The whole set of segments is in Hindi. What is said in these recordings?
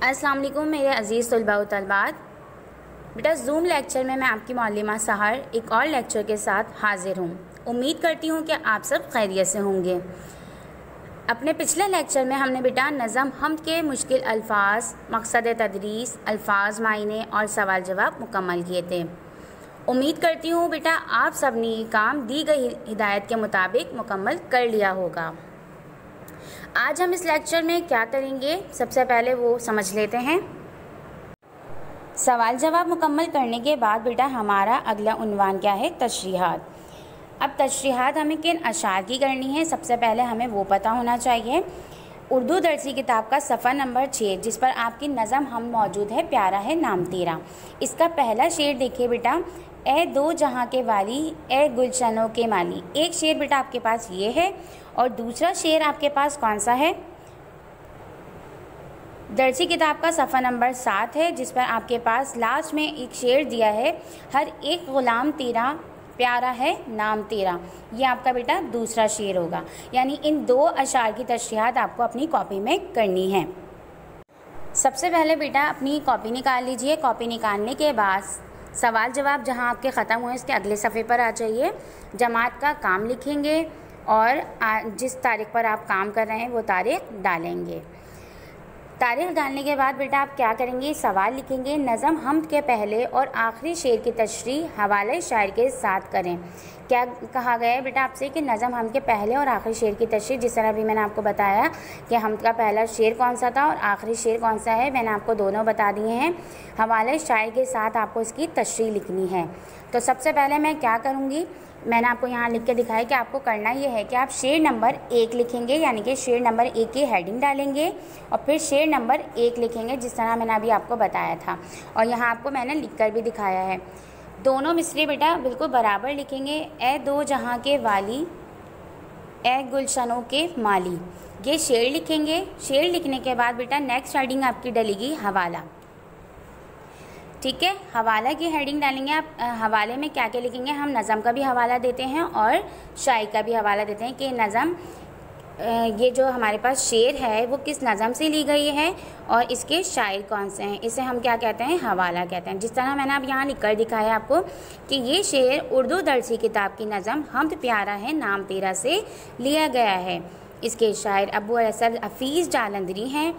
अस्सलाम वालेकुम मेरे अज़ीज़ तलबा व तलबात। बेटा ज़ूम लेक्चर में मैं आपकी मौलिमा सहर एक और लेक्चर के साथ हाज़िर हूँ। उम्मीद करती हूँ कि आप सब खैरियत से होंगे। अपने पिछले लेक्चर में हमने बेटा नज़म हम्द के मुश्किल अल्फाज, मकसद तदरीस, अल्फाज मायने और सवाल जवाब मुकम्मल किए थे। उम्मीद करती हूँ बेटा आप सब ने ये काम दी गई हिदायत के मुताबिक मुकम्मल कर लिया होगा। आज हम इस लेक्चर में क्या करेंगे, सबसे पहले वो समझ लेते हैं। सवाल जवाब मुकम्मल करने के बाद बेटा हमारा अगला उन्वान क्या है, तशरीहात। अब तशरीहात हमें किन अशार की करनी है, सबसे पहले हमें वो पता होना चाहिए। उर्दू दरसी किताब का सफ़ा नंबर 6 जिस पर आपकी नज़म हम मौजूद है, प्यारा है नाम तेरा। इसका पहला शेर देखिए बेटा, ए दो जहाँ के वाली, ए गुलशनों के माली। एक शेर बेटा आपके पास ये है और दूसरा शेर आपके पास कौन सा है, दरसी किताब का सफ़ा नंबर 7 है जिस पर आपके पास लास्ट में एक शेर दिया है, हर एक ग़ुलाम तेरा प्यारा है नाम तेरा। ये आपका बेटा दूसरा शेर होगा। यानी इन दो अशार की तशरीहात आपको अपनी कॉपी में करनी है। सबसे पहले बेटा अपनी कॉपी निकाल लीजिए। कॉपी निकालने के बाद सवाल जवाब जहां आपके ख़त्म हुए इसके अगले सफ़े पर आ जाइए। जमात का काम लिखेंगे और जिस तारीख पर आप काम कर रहे हैं वो तारीख डालेंगे। तारीख डालने के बाद बेटा आप क्या करेंगे, सवाल लिखेंगे। नज़म हम्द के पहले और आखिरी शेर की तशरीह हवाले शायर के साथ करें। क्या कहा गया है बेटा आपसे कि नज़म हम्द के पहले और आखिरी शेर की तशरीह, जिस तरह अभी मैंने आपको बताया कि हम्द का पहला शेर कौन सा था और आखिरी शेर कौन सा है, मैंने आपको दोनों बता दिए हैं। हवाले शायर के साथ आपको इसकी तशरीह लिखनी है। तो सबसे पहले मैं क्या करूँगी, मैंने आपको यहाँ लिख के दिखाया कि आपको करना ये है कि आप शेर नंबर 1 लिखेंगे, यानी कि शेर नंबर 1 की हेडिंग डालेंगे और फिर शेर नंबर 1 लिखेंगे जिस तरह मैंने अभी आपको बताया था। और यहाँ आपको मैंने लिख कर भी दिखाया है। दोनों मिसरे बेटा बिल्कुल बराबर लिखेंगे। ए दो जहाँ के वाली, ए गुलशनों के माली। ये शेर लिखेंगे। शेर लिखने के बाद बेटा नेक्स्ट हेडिंग आपकी डलेगी हवाला। ठीक है, हवाला की हेडिंग डालेंगे आप। हवाले में क्या क्या लिखेंगे, हम नज़म का भी हवाला देते हैं और शायर का भी हवाला देते हैं कि नज़म ये जो हमारे पास शेर है वो किस नज़म से ली गई है और इसके शायर कौन से हैं। इसे हम क्या कहते हैं, हवाला कहते हैं। जिस तरह मैंने अब यहाँ लिख कर दिखाया आपको कि ये शेर उर्दू दरसी किताब की नज़म हम्द प्यारा है नाम तेरा से लिया गया है। इसके शायर अबू असद हफीज़ जालंधरी हैं।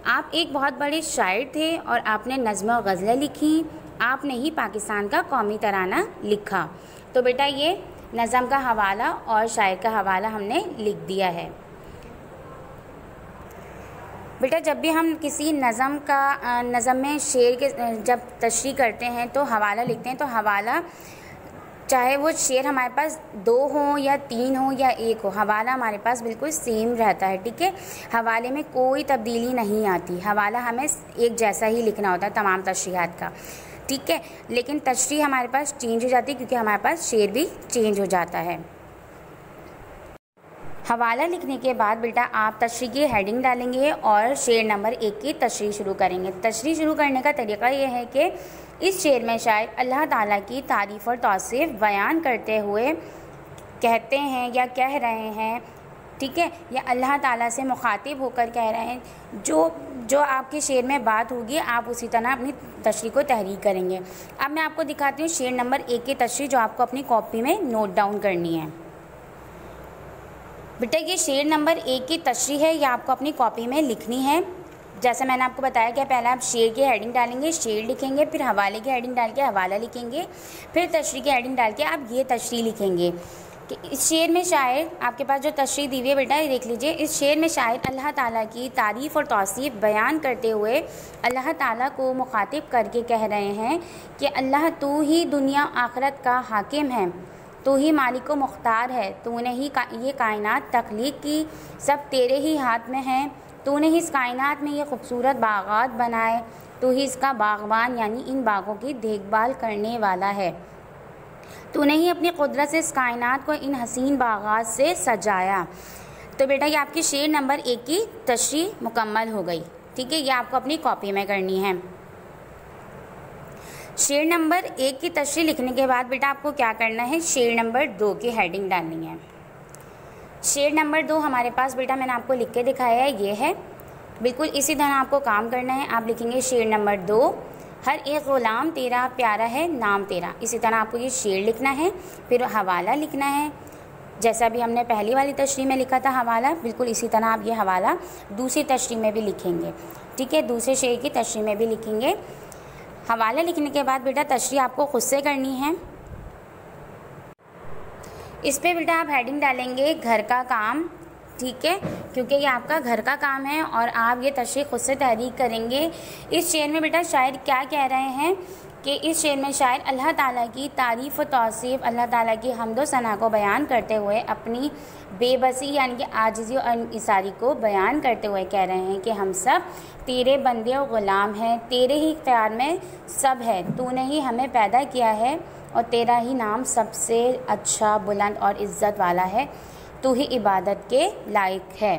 आप एक बहुत बड़े शायर थे और आपने नज़्म और गज़लें लिखी। आपने ही पाकिस्तान का कौमी तराना लिखा। तो बेटा ये नज़म का हवाला और शायर का हवाला हमने लिख दिया है। बेटा जब भी हम किसी नज़म में शेर के जब तशरीह करते हैं तो हवाला लिखते हैं, तो हवाला चाहे वो शेर हमारे पास 2 हो या 3 हो या 1 हो, हवाला हमारे पास बिल्कुल सेम रहता है। ठीक है, हवाले में कोई तब्दीली नहीं आती। हवाला हमें एक जैसा ही लिखना होता है तमाम तशरीहात का। ठीक है, लेकिन तशरीह हमारे पास चेंज हो जाती है क्योंकि हमारे पास शेर भी चेंज हो जाता है। हवाला लिखने के बाद बेटा आप तशरीह की हेडिंग डालेंगे और शेर नंबर 1 की तशरीह शुरू करेंगे। तशरीह शुरू करने का तरीका ये है कि इस शेर में शायद अल्लाह ताला की तारीफ़ और तौसीफ़ बयान करते हुए कहते हैं या कह रहे हैं। ठीक है, या अल्लाह ताला से मुखातिब होकर कह रहे हैं। जो आपके शेर में बात होगी आप उसी तरह अपनी तशरीह को तहरीर करेंगे। अब मैं आपको दिखाती हूँ शेर नंबर 1 की तशरीह जो आपको अपनी कॉपी में नोट डाउन करनी है। बेटा ये शेर नंबर 1 की तशरीह है, यह आपको अपनी कॉपी में लिखनी है। जैसे मैंने आपको बताया कि पहले आप शेर की हेडिंग डालेंगे, शेर लिखेंगे, फिर हवाले की हेडिंग डाल के हवाला लिखेंगे, फिर तशरीह की हेडिंग डाल के आप ये तशरीह लिखेंगे कि इस शेर में शायद आपके पास जो तशरीह दी हुई है बेटा ये देख लीजिए। इस शेर में शायद अल्लाह ताला की तारीफ़ और तौसीफ़ बयान करते हुए अल्लाह ताला को मुखातिब करके कह रहे हैं कि अल्लाह तू ही दुनिया आखिरत का हाकिम है, तू ही मालिक व मुख्तार है, तूने ही ये कायनात तख्लीक की, सब तेरे ही हाथ में है। तूने ही इस कायनात में ये खूबसूरत बागात बनाए, तू ही इसका बागबान यानी इन बागों की देखभाल करने वाला है। तूने ही अपनी कुदरत से इस कायनात को इन हसीन बागात से सजाया। तो बेटा ये आपकी शेर नंबर 1 की तशरीह मुकम्मल हो गई। ठीक है, ये आपको अपनी कॉपी में करनी है। शेर नंबर 1 की तशरीह लिखने के बाद बेटा आपको क्या करना है, शेर नंबर 2 की हेडिंग डालनी है। शेर नंबर 2 हमारे पास बेटा मैंने आपको लिख के दिखाया है, ये है बिल्कुल इसी तरह आपको काम करना है। आप लिखेंगे शेर नंबर 2, हर एक ग़ुलाम तेरा प्यारा है नाम तेरा। इसी तरह आपको ये शेर लिखना है। फिर हवाला लिखना है, जैसा भी हमने पहली वाली तशरीह में लिखा था हवाला, बिल्कुल इसी तरह आप ये हवाला दूसरी तशरीह में भी लिखेंगे। ठीक है, दूसरे शेर की तशरीह में भी लिखेंगे। हवाला लिखने के बाद बेटा तशरीह आपको खुद से करनी है। इस पे बेटा आप हेडिंग डालेंगे घर का काम। ठीक है, क्योंकि ये आपका घर का काम है और आप ये तशरीह खुद से तहरीक करेंगे। इस शेर में बेटा शायर क्या कह रहे हैं कि इस शेर में शायर अल्लाह ताला की तारीफ़ व तौसीफ़, अल्लाह ताला की हम्द व सना को बयान करते हुए अपनी बेबसी यानी कि आजिज़ी और इंकिसारी को बयान करते हुए कह रहे हैं कि हम सब तेरे बंदे और ग़ुलाम हैं, तेरे ही इख्तियार में सब है, तूने ही हमें पैदा किया है और तेरा ही नाम सबसे अच्छा, बुलंद और इज़्ज़त वाला है, तू ही इबादत के लायक है।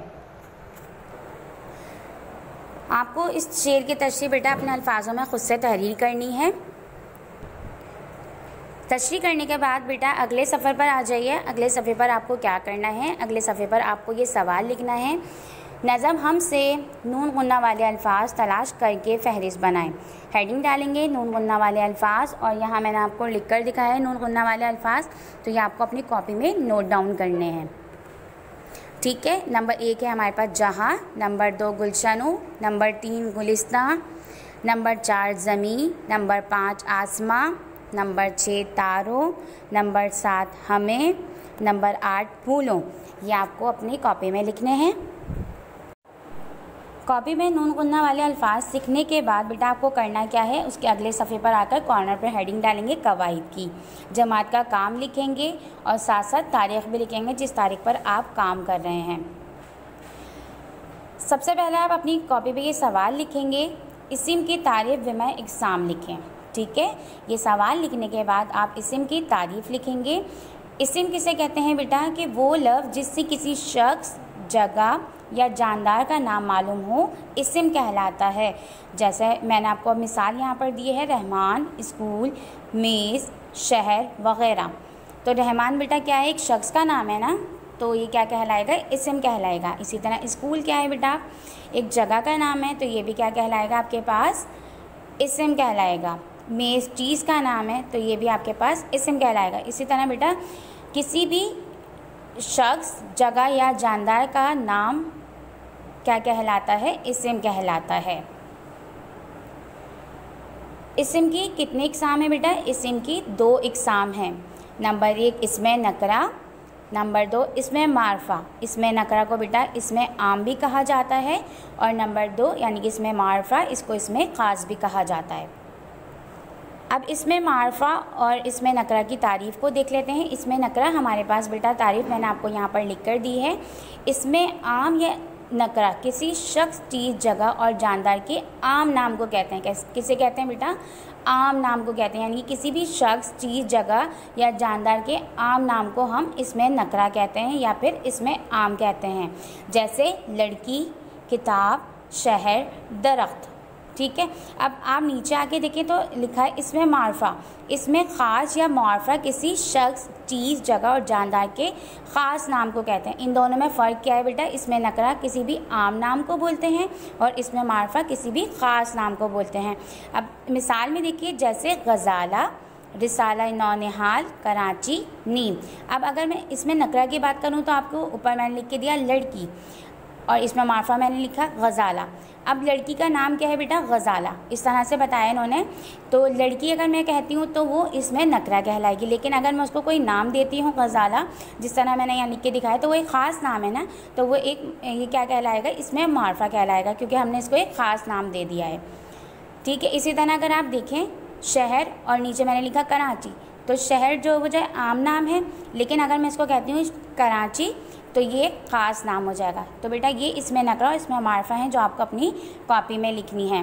आपको इस शेर की तशरीह बेटा अपने अल्फाजों में ख़ुद से तहरीर करनी है। तशरीह करने के बाद बेटा अगले सफ़र पर आ जाइए। अगले सफ़े पर आपको क्या करना है, अगले सफ़े पर आपको ये सवाल लिखना है, नज़म हमसे नून गुन्ना वाले अल्फाज तलाश करके फ़हरिस्त बनाएं। हेडिंग डालेंगे नून गुन्ना वाले अल्फाज, और यहाँ मैंने आपको लिख कर दिखाया है नून गुन्ना वाले अल्फाज, तो ये आपको अपनी कॉपी में नोट डाउन करने हैं। ठीक है, नंबर 1 है हमारे पास जहाँ, number 2 गुलशनो, number 3 Gulistan, number 4 ज़मीं, number 5 आसमां, नंबर 6 तारों, नंबर 7 हमें, नंबर 8 फूलों। ये आपको अपनी कॉपी में लिखने हैं। कॉपी में नून गुन्ना वाले अल्फाज सीखने के बाद बेटा आपको करना क्या है, उसके अगले सफ़े पर आकर कॉर्नर पर हेडिंग डालेंगे कवाइद की, जमात का काम लिखेंगे और साथ साथ तारीख़ भी लिखेंगे जिस तारीख़ पर आप काम कर रहे हैं। सबसे पहले आप अपनी कॉपी पे ये सवाल लिखेंगे, इस्म की तारीफ़ विमा इक़साम लिखें। ठीक है, ये सवाल लिखने के बाद आप इस्म की तारीफ़ लिखेंगे। इस्म किसे कहते हैं बेटा कि वो लफ्ज़ जिससे किसी शख्स, जगह या जानदार का नाम मालूम हो, इस्म कहलाता है। जैसे मैंने आपको मिसाल यहाँ पर दी है, रहमान, स्कूल, मेज़, शहर वग़ैरह। तो रहमान बेटा क्या है, एक शख्स का नाम है ना, तो ये क्या कहलाएगा, इस्म कहलाएगा। इसी तरह स्कूल क्या है बेटा, एक जगह का नाम है, तो ये भी क्या कहलाएगा आपके पास, इस्म कहलाएगा। मेज़ चीज़ का नाम है, तो ये भी आपके पास इस्म कहलाएगा। इसी तरह बेटा किसी भी शख्स, जगह या जानदार का नाम क्या कहलाता है, इस्म कहलाता है। इस्म की कितने इक़साम है बेटा, इस्म की 2 इक़साम हैं। नंबर 1 इसमें नकरा, नंबर 2 इसमें मारफा। इसमें नकरा को बेटा इसमें आम भी कहा जाता है, और नंबर 2 यानी कि इसमें मारफा, इसको इसमें ख़ास भी कहा जाता है। अब इसमें मारफा और इसमें नकरा की तारीफ़ को देख लेते हैं। इसमें नकरा हमारे पास बेटा तारीफ़ मैंने आपको यहाँ पर लिख कर दी है। इसमें आम या नकरा किसी शख्स, चीज़, जगह और जानदार के आम नाम को कहते हैं। किसे कहते हैं बेटा, आम नाम को कहते हैं, यानी किसी भी शख्स, चीज़, जगह या जानदार के आम नाम को हम इसमें नकरा कहते हैं या फिर इसमें आम कहते हैं। जैसे लड़की, किताब, शहर, दरख्त। ठीक है, अब आप नीचे आके देखें तो लिखा है इसमें मारफा। इसमें ख़ास या मारफा किसी शख्स, चीज़, जगह और जानदार के ख़ास नाम को कहते हैं। इन दोनों में फ़र्क क्या है बेटा, इसमें नकरा किसी भी आम नाम को बोलते हैं और इसमें मारफा किसी भी ख़ास नाम को बोलते हैं। अब मिसाल में देखिए, जैसे गज़ाला, रिसाला, नौनिहाल, कराची, नीम। अब अगर मैं इसमें नकरा की बात करूँ तो आपको ऊपर मैंने लिख के दिया लड़की, और इसमें मारफा मैंने लिखा गज़ाला। अब लड़की का नाम क्या है बेटा, गज़ाला, इस तरह से बताया इन्होंने। तो लड़की अगर मैं कहती हूँ तो वो इसमें नकरा कहलाएगी, लेकिन अगर मैं उसको कोई नाम देती हूँ गज़ाला, जिस तरह मैंने यहाँ लिख के दिखाया, तो वो एक ख़ास नाम है ना, तो वो ये क्या कहलाएगा, इसमें मारफा कहलाएगा, क्योंकि हमने इसको एक ख़ास नाम दे दिया है। ठीक है, इसी तरह अगर आप देखें शहर और नीचे मैंने लिखा कराची, तो शहर जो वो आम नाम है, लेकिन अगर मैं इसको कहती हूँ कराची तो ये ख़ास नाम हो जाएगा। तो बेटा ये इसमें नकरा और इसमें मारफा हैं जो आपको अपनी कॉपी में लिखनी है।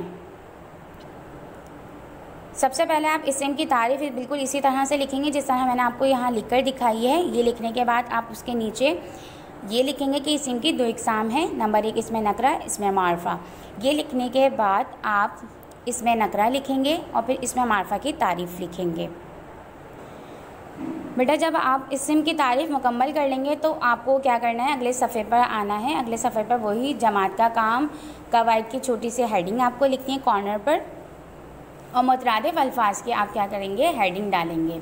सबसे पहले आप इस्म की तारीफ़ बिल्कुल इसी तरह से लिखेंगे जिस तरह मैंने आपको यहाँ लिखकर दिखाई है। ये लिखने के बाद आप उसके नीचे ये लिखेंगे कि इस्म की 2 इक़साम हैं। नंबर 1 इसमें नकरा, इसमें मारफा। ये लिखने के बाद आप इसमें नकरा लिखेंगे और फिर इसमें मारफा की तारीफ़ लिखेंगे। बेटा जब आप इस्म की तारीफ़ मुकम्मल कर लेंगे तो आपको क्या करना है, अगले सफ़े पर आना है। अगले सफ़े पर वही जमात का काम कवायद की छोटी सी हेडिंग आपको लिखनी है कॉर्नर पर, और मुतरादिफ़ अल्फाज की आप क्या करेंगे, हेडिंग डालेंगे।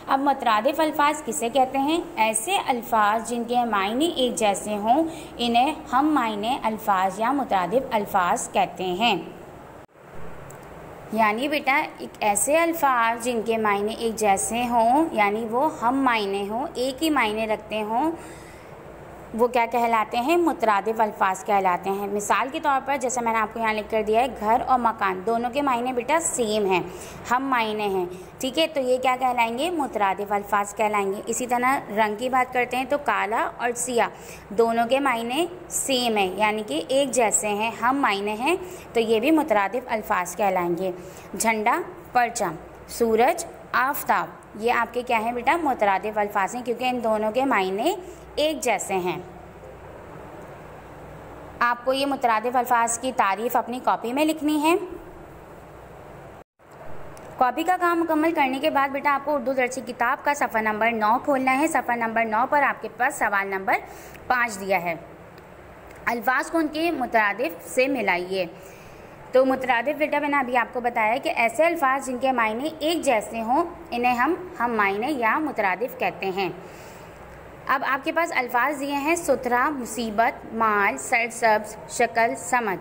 अब मुतरादिफ़ अल्फाज किसे कहते हैं? ऐसे अल्फाज जिनके मायने एक जैसे हों इन्हें हम मायने अल्फाज या मुतरादिफ़ अल्फाज कहते हैं। यानी बेटा एक ऐसे अल्फाज जिनके मायने एक जैसे हों, यानी वो हम मायने हों, एक ही मायने रखते हों, वो क्या कहलाते हैं, मुतरादिफ़ अल्फाज कहलाते हैं। मिसाल के तौर पर जैसे मैंने आपको यहाँ लिख कर दिया है, घर और मकान दोनों के मायने बेटा सेम हैं, हम मायने हैं, ठीक है, तो ये क्या कहलाएंगे, मुतरादिफ़ अल्फाज कहलाएंगे। इसी तरह रंग की बात करते हैं तो काला और सिया दोनों के मायने सेम है, यानी कि एक जैसे हैं, हम मायने हैं, तो ये भी मुतरादिफ़ अल्फाज कहलाएंगे। झंडा, परचम, सूरज, आफताब, ये आपके क्या हैं बेटा, मुतरादिफ़ अल्फाज हैं, क्योंकि इन दोनों के मायने एक जैसे हैं। आपको ये मुतरादिफ़ अल्फाज की तारीफ़ अपनी कॉपी में लिखनी है। कॉपी का काम मुकम्मल करने के बाद बेटा आपको उर्दू दर्सी किताब का सफ़ा नंबर 9 खोलना है। सफ़ा नंबर 9 पर आपके पास सवाल नंबर 5 दिया है। अल्फाज को उनके मुतरादिफ़ से मिलाइए। तो मुतरादिफ़ बेटा मैंने अभी आपको बताया कि ऐसे अल्फाज जिनके मायने एक जैसे हों इन्हें हम मायने या मुतरादिफ़ कहते हैं। अब आपके पास अल्फाज दिए हैं सुथरा, मुसीबत, माल, सरसब्ज़, शक्ल, समझ,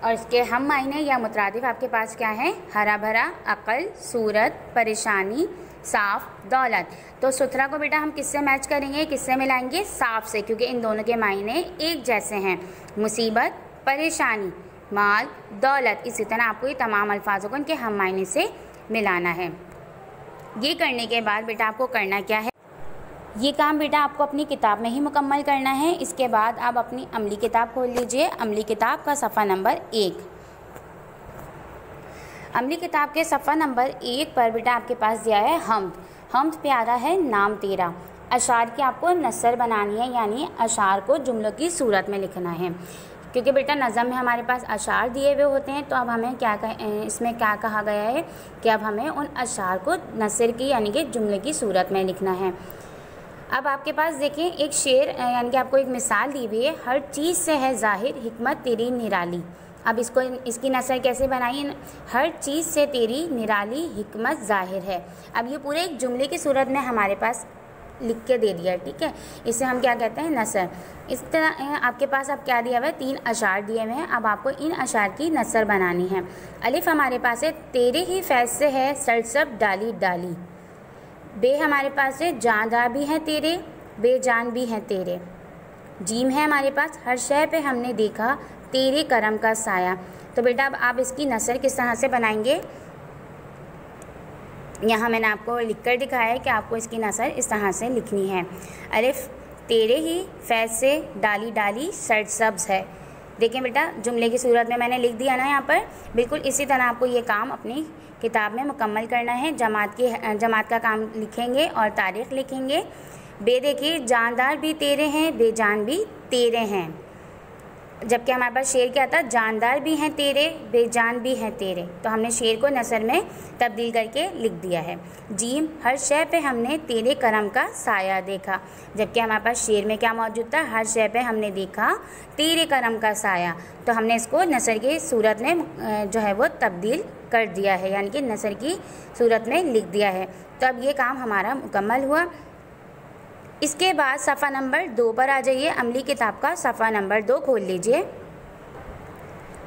और इसके हम मायने या मुतरादिफ़ आपके पास क्या है, हरा भरा, अक़ल, सूरत, परेशानी, साफ़, दौलत। तो सुथरा को बेटा हम किससे मैच करेंगे, किससे मिलाएंगे, साफ़ से, क्योंकि इन दोनों के मायने एक जैसे हैं। मुसीबत, परेशानी, माल, दौलत, इसी तरह आपको ये तमाम अल्फाजों को इनके हम मायने से मिलाना है। ये करने के बाद बेटा आपको करना क्या है, ये काम बेटा आपको अपनी किताब में ही मुकम्मल करना है। इसके बाद आप अपनी अमली किताब खोल लीजिए। अमली किताब का सफ़ा नंबर 1। अमली किताब के सफ़ा नंबर 1 पर बेटा आपके पास दिया है हम्द। हम्द प्यारा है नाम तेरा। अशार की आपको नसर बनानी है, यानी अशार को जुमलों की सूरत में लिखना है, क्योंकि बेटा नज़म में हमारे पास अशार दिए हुए होते हैं। तो अब हमें इसमें क्या कहा गया है कि अब हमें उन अशार को नसर की यानी कि जुमले की सूरत में लिखना है। अब आपके पास देखिए एक शेर यानी कि आपको एक मिसाल दी हुई है, हर चीज़ से है ज़ाहिर हिकमत तेरी निराली। अब इसकी नसर कैसे बनाई, हर चीज़ से तेरी निराली हिकमत ज़ाहिर है। अब ये पूरे एक जुमले की सूरत में हमारे पास लिख के दे दिया, ठीक है, इसे हम क्या कहते हैं, नसर। इस तरह आपके पास अब क्या दिया हुआ है, 3 अशार दिए हुए हैं। अब आपको इन अशार की नसर बनानी है। अलिफ हमारे पास है तेरे ही फैज़ से है सरसब डाली डाली। बे हमारे पास है जानदार भी हैं तेरे, बेजान भी हैं तेरे। जीम है हमारे पास हर शय पे हमने देखा तेरे करम का साया। तो बेटा अब आप इसकी नसर किस तरह से बनाएंगे, यहाँ मैंने आपको लिख कर दिखाया है कि आपको इसकी नसर इस तरह से लिखनी है। अलिफ तेरे ही फैज़ से डाली डाली सरसब्ज़ है। देखें बेटा जुमले की सूरत में मैंने लिख दिया ना यहाँ पर। बिल्कुल इसी तरह आपको ये काम अपनी किताब में मुकम्मल करना है। जमात का काम लिखेंगे और तारीख़ लिखेंगे। बे देखिए जानदार भी तेरे हैं, बेजान भी तेरे हैं, जबकि हमारे पास शेर क्या था, जानदार भी हैं तेरे, बेजान भी हैं तेरे। तो हमने शेर को नसर में तब्दील करके लिख दिया है। जीम हर शय पे हमने तेरे करम का साया देखा, जबकि हमारे पास शेर में क्या मौजूद था, हर शय पे हमने देखा तेरे करम का साया। तो हमने इसको नसर की सूरत में जो है वो तब्दील कर दिया है, यानी कि नसर की सूरत में लिख दिया है। तो अब ये काम हमारा मुकम्मल हुआ। इसके बाद सफ़ा नंबर 2 पर आ जाइए। अमली किताब का सफ़ा नंबर 2 खोल लीजिए।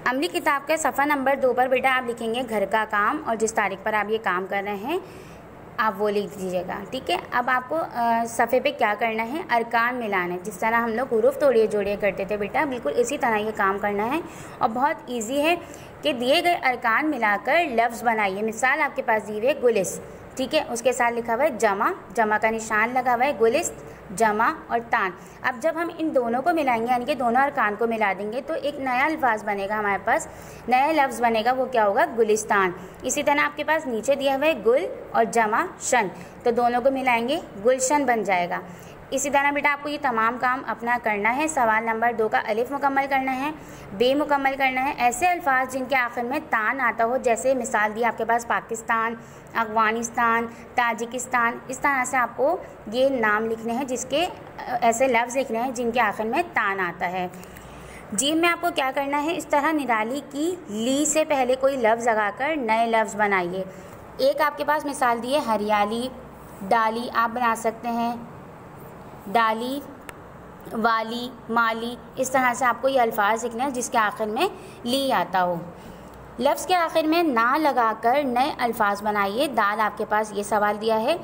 अमली किताब के सफ़ा नंबर 2 पर बेटा आप लिखेंगे घर का काम, और जिस तारीख पर आप ये काम कर रहे हैं आप वो लिख दीजिएगा, ठीक है। अब आपको सफ़े पे क्या करना है, अरकान मिलाना है। जिस तरह हम लोग हुरूफ तोड़िए जोड़िए करते थे बेटा, बिल्कुल इसी तरह ये काम करना है, और बहुत ईजी है कि दिए गए अरकान मिलाकर लफ्ज़ बनाइए। मिसाल आपके पास दी हुई है गुलिस, ठीक है, उसके साथ लिखा हुआ है जमा, जमा का निशान लगा हुआ है, गुलिस्त, जमा और तान। अब जब हम इन दोनों को मिलाएंगे यानी कि दोनों अरकान को मिला देंगे तो एक नया अल्फाज बनेगा हमारे पास, नया लफ्ज़ बनेगा, वो क्या होगा, गुलिस्तान। इसी तरह आपके पास नीचे दिया हुआ है गुल और जमा शन, तो दोनों को मिलाएंगे गुलशन बन जाएगा। इसी तरह बेटा आपको ये तमाम काम अपना करना है। सवाल नंबर 2 का अलिफ मुकम्मल करना है, बे मुकम्मल करना है। ऐसे अल्फाज जिनके आखिर में तान आता हो, जैसे मिसाल दी आपके पास पाकिस्तान, अफ़गानिस्तान, ताजिकिस्तान, इस तरह से आपको ये नाम लिखने हैं, जिसके ऐसे लफ्ज़ लिखने हैं जिनके आखिर में तान आता है। जीम में आपको क्या करना है, इस तरह निराली की ली से पहले कोई लफ्ज़ लगाकर नए लफ्ज़ बनाइए। एक आपके पास मिसाल दी है हरियाली, डाली आप बना सकते हैं, डाली, वाली, माली, इस तरह से आपको ये अल्फाज लिखने हैं जिसके आखिर में ली आता हो। लफ्ज़ के आखिर में ना लगाकर नए अल्फाज बनाइए। दाल आपके पास ये सवाल दिया है,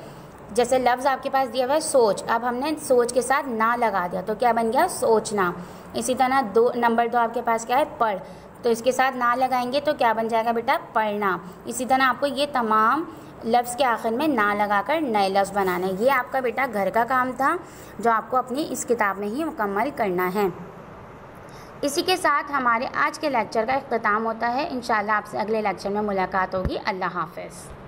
जैसे लफ्ज़ आपके पास दिया हुआ है सोच, अब हमने सोच के साथ ना लगा दिया तो क्या बन गया, सोचना। इसी तरह नंबर 2 आपके पास क्या है, पढ़, तो इसके साथ ना लगाएंगे तो क्या बन जाएगा बेटा, पढ़ना। इसी तरह आपको ये तमाम लफ्ज़ के आखिर में ना लगाकर नए लफ्ज़ बनाने। ये आपका बेटा घर का काम था जो आपको अपनी इस किताब में ही मुकम्मल करना है। इसी के साथ हमारे आज के लेक्चर का इख्तिताम होता है। इंशाअल्लाह आपसे अगले लेक्चर में मुलाकात होगी। अल्लाह हाफ़िज़।